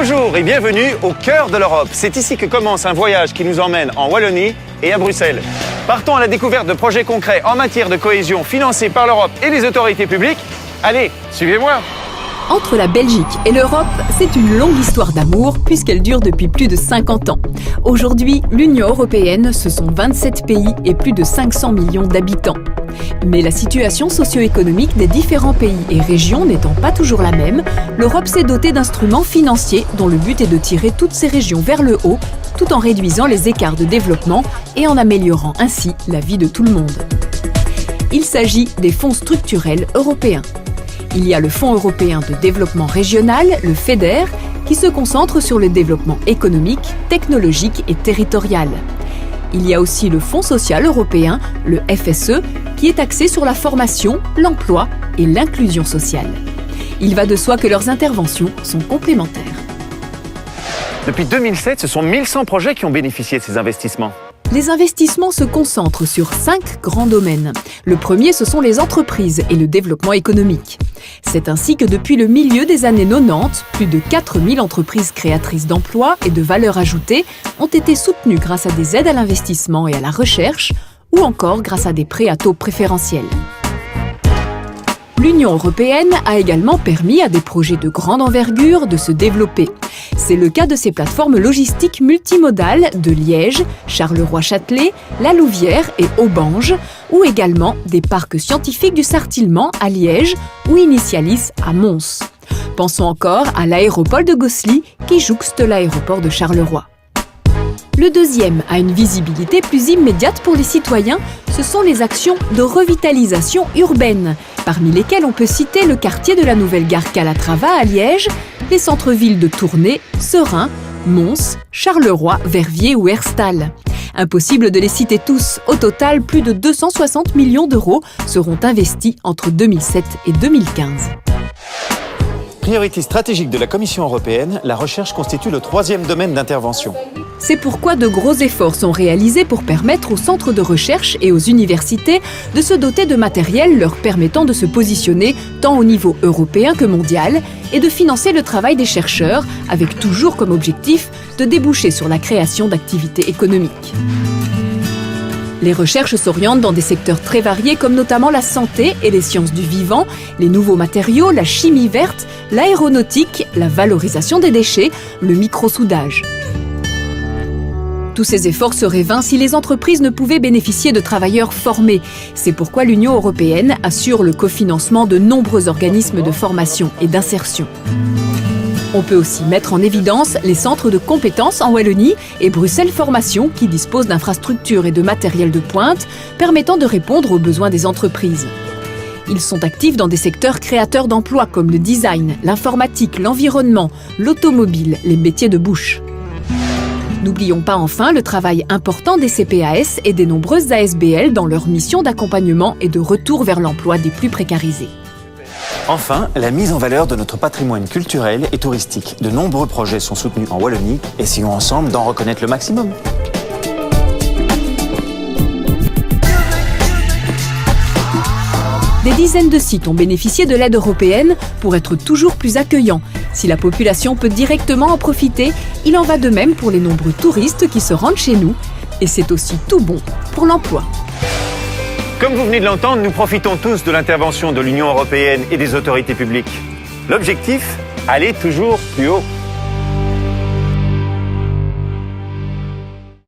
Bonjour et bienvenue au cœur de l'Europe. C'est ici que commence un voyage qui nous emmène en Wallonie et à Bruxelles. Partons à la découverte de projets concrets en matière de cohésion financés par l'Europe et les autorités publiques. Allez, suivez-moi. Entre la Belgique et l'Europe, c'est une longue histoire d'amour puisqu'elle dure depuis plus de 50 ans. Aujourd'hui, l'Union européenne, ce sont 27 pays et plus de 500 millions d'habitants. Mais la situation socio-économique des différents pays et régions n'étant pas toujours la même, l'Europe s'est dotée d'instruments financiers dont le but est de tirer toutes ces régions vers le haut, tout en réduisant les écarts de développement et en améliorant ainsi la vie de tout le monde. Il s'agit des fonds structurels européens. Il y a le Fonds européen de développement régional, le FEDER, qui se concentre sur le développement économique, technologique et territorial. Il y a aussi le Fonds social européen, le FSE, qui est axé sur la formation, l'emploi et l'inclusion sociale. Il va de soi que leurs interventions sont complémentaires. Depuis 2007, ce sont 1100 projets qui ont bénéficié de ces investissements. Les investissements se concentrent sur 5 grands domaines. Le premier, ce sont les entreprises et le développement économique. C'est ainsi que depuis le milieu des années 90, plus de 4000 entreprises créatrices d'emplois et de valeur ajoutée ont été soutenues grâce à des aides à l'investissement et à la recherche, ou encore grâce à des prêts à taux préférentiels. L'Union européenne a également permis à des projets de grande envergure de se développer. C'est le cas de ces plateformes logistiques multimodales de Liège, Charleroi-Châtelet, La Louvière et Aubange, ou également des parcs scientifiques du Sartillement à Liège ou Initialis à Mons. Pensons encore à l'aéroport de Gosselies qui jouxte l'aéroport de Charleroi. Le deuxième a une visibilité plus immédiate pour les citoyens, ce sont les actions de revitalisation urbaine, parmi lesquelles on peut citer le quartier de la nouvelle gare Calatrava à Liège, les centres-villes de Tournai, Seraing, Mons, Charleroi, Verviers ou Herstal. Impossible de les citer tous, au total plus de 260 millions d'euros seront investis entre 2007 et 2015. Priorité stratégique de la Commission européenne, la recherche constitue le troisième domaine d'intervention. C'est pourquoi de gros efforts sont réalisés pour permettre aux centres de recherche et aux universités de se doter de matériel leur permettant de se positionner tant au niveau européen que mondial et de financer le travail des chercheurs avec toujours comme objectif de déboucher sur la création d'activités économiques. Les recherches s'orientent dans des secteurs très variés comme notamment la santé et les sciences du vivant, les nouveaux matériaux, la chimie verte, l'aéronautique, la valorisation des déchets, le microsoudage. Tous ces efforts seraient vains si les entreprises ne pouvaient bénéficier de travailleurs formés. C'est pourquoi l'Union européenne assure le cofinancement de nombreux organismes de formation et d'insertion. On peut aussi mettre en évidence les centres de compétences en Wallonie et Bruxelles Formation qui disposent d'infrastructures et de matériel de pointe permettant de répondre aux besoins des entreprises. Ils sont actifs dans des secteurs créateurs d'emplois comme le design, l'informatique, l'environnement, l'automobile, les métiers de bouche. N'oublions pas enfin le travail important des CPAS et des nombreuses ASBL dans leur mission d'accompagnement et de retour vers l'emploi des plus précarisés. Enfin, la mise en valeur de notre patrimoine culturel et touristique. De nombreux projets sont soutenus en Wallonie. Essayons ensemble d'en reconnaître le maximum. Des dizaines de sites ont bénéficié de l'aide européenne pour être toujours plus accueillants. Si la population peut directement en profiter, il en va de même pour les nombreux touristes qui se rendent chez nous. Et c'est aussi tout bon pour l'emploi. Comme vous venez de l'entendre, nous profitons tous de l'intervention de l'Union européenne et des autorités publiques. L'objectif, aller toujours plus haut.